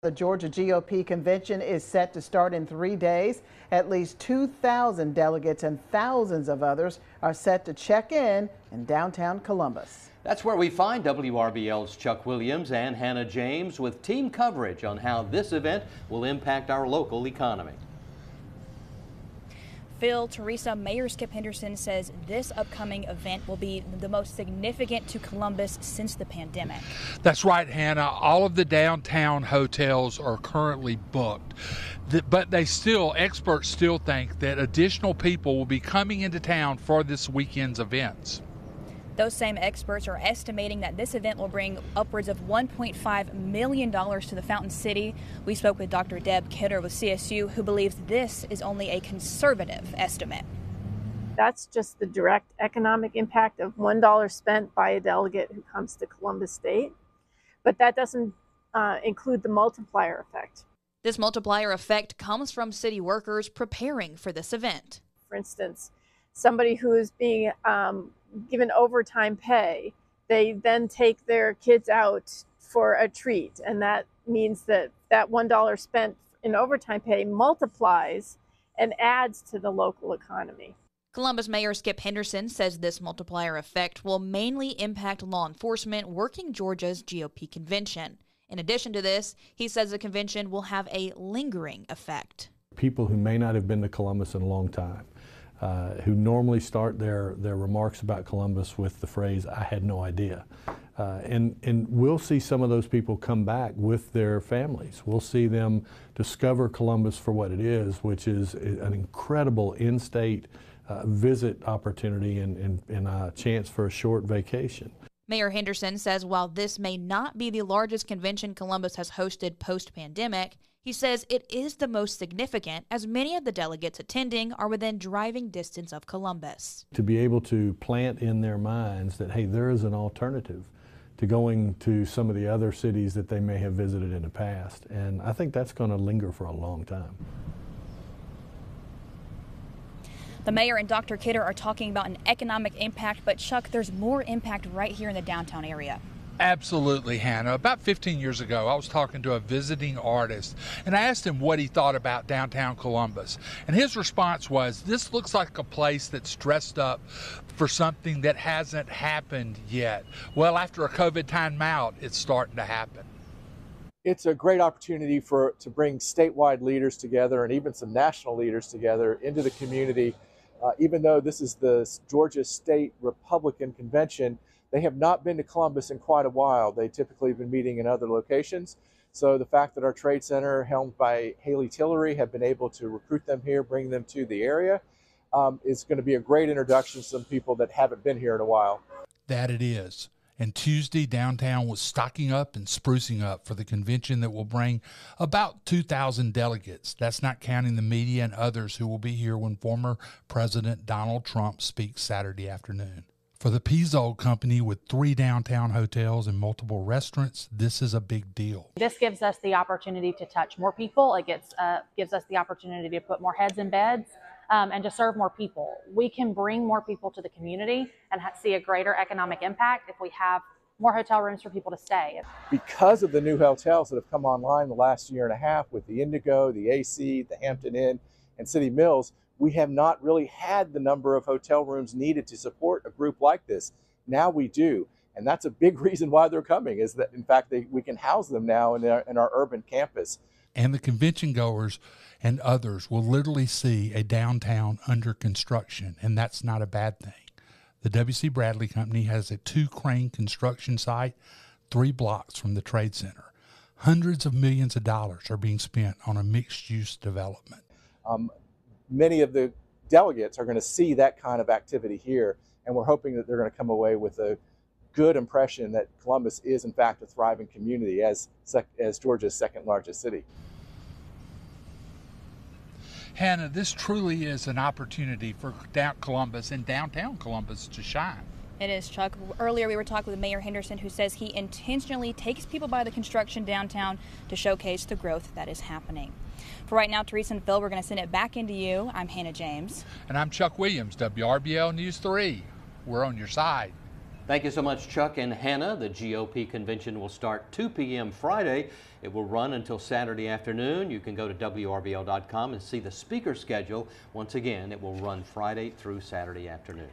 The Georgia GOP Convention is set to start in 3 days. At least 2,000 delegates and thousands of others are set to check in downtown Columbus. That's where we find WRBL's Chuck Williams and Hannah James with team coverage on how this event will impact our local economy. Phil, Teresa, Mayor Skip Henderson says this upcoming event will be the most significant to Columbus since the pandemic. That's right, Hannah. All of the downtown hotels are currently booked, but experts still think that additional people will be coming into town for this weekend's events. Those same experts are estimating that this event will bring upwards of $1.5 million to the Fountain City. We spoke with Dr. Deb Kidder with CSU, who believes this is only a conservative estimate. That's just the direct economic impact of $1 spent by a delegate who comes to Columbus State. But that doesn't include the multiplier effect. This multiplier effect comes from city workers preparing for this event. For instance, somebody who is being given overtime pay, they then take their kids out for a treat, and that means that that $1 spent in overtime pay multiplies and adds to the local economy. Columbus Mayor Skip Henderson says this multiplier effect will mainly impact law enforcement working Georgia's GOP convention. In addition to this, he says the convention will have a lingering effect. People who may not have been to Columbus in a long time, who normally start their remarks about Columbus with the phrase, "I had no idea." And we'll see some of those people come back with their families. We'll see them discover Columbus for what it is, which is an incredible in-state visit opportunity and a chance for a short vacation. Mayor Henderson says while this may not be the largest convention Columbus has hosted post-pandemic, he says it is the most significant as many of the delegates attending are within driving distance of Columbus. To be able to plant in their minds that, hey, there is an alternative to going to some of the other cities that they may have visited in the past. And I think that's going to linger for a long time. The mayor and Dr. Kidder are talking about an economic impact, but Chuck, there's more impact right here in the downtown area. Absolutely, Hannah. About 15 years ago, I was talking to a visiting artist, and I asked him what he thought about downtown Columbus. And his response was, this looks like a place that's dressed up for something that hasn't happened yet. Well, after a COVID timeout, it's starting to happen. It's a great opportunity to bring statewide leaders together and even some national leaders together into the community. Even though this is the Georgia State Republican Convention, they have not been to Columbus in quite a while. They typically have been meeting in other locations. So the fact that our trade center, helmed by Haley Tillery, have been able to recruit them here, bring them to the area, is going to be a great introduction to some people that haven't been here in a while. That it is. And Tuesday, downtown was stocking up and sprucing up for the convention that will bring about 2,000 delegates. That's not counting the media and others who will be here when former President Donald Trump speaks Saturday afternoon. For the Pizzo Company with 3 downtown hotels and multiple restaurants, this is a big deal. This gives us the opportunity to touch more people. It gives us the opportunity to put more heads in beds and to serve more people. We can bring more people to the community and see a greater economic impact if we have more hotel rooms for people to stay. Because of the new hotels that have come online the last year and a half with the Indigo, the AC, the Hampton Inn, and City Mills, we have not really had the number of hotel rooms needed to support a group like this. Now we do. And that's a big reason why they're coming, is that, in fact, we can house them now in our urban campus. And the convention goers and others will literally see a downtown under construction, and that's not a bad thing. The W.C. Bradley Company has a 2-crane construction site 3 blocks from the Trade Center. Hundreds of millions of dollars are being spent on a mixed-use development. Many of the delegates are going to see that kind of activity here, and we're hoping that they're going to come away with a good impression that Columbus is, in fact, a thriving community as Georgia's second largest city. Hannah, this truly is an opportunity for Columbus and downtown Columbus to shine. It is, Chuck. Earlier we were talking with Mayor Henderson, who says he intentionally takes people by the construction downtown to showcase the growth that is happening. For right now, Teresa and Phil, we're going to send it back into you. I'm Hannah James. And I'm Chuck Williams, WRBL News 3. We're on your side. Thank you so much, Chuck and Hannah. The GOP convention will start 2 p.m. Friday It will run until Saturday afternoon. You can go to WRBL.com and see the speaker schedule. Once again, it will run Friday through Saturday afternoon.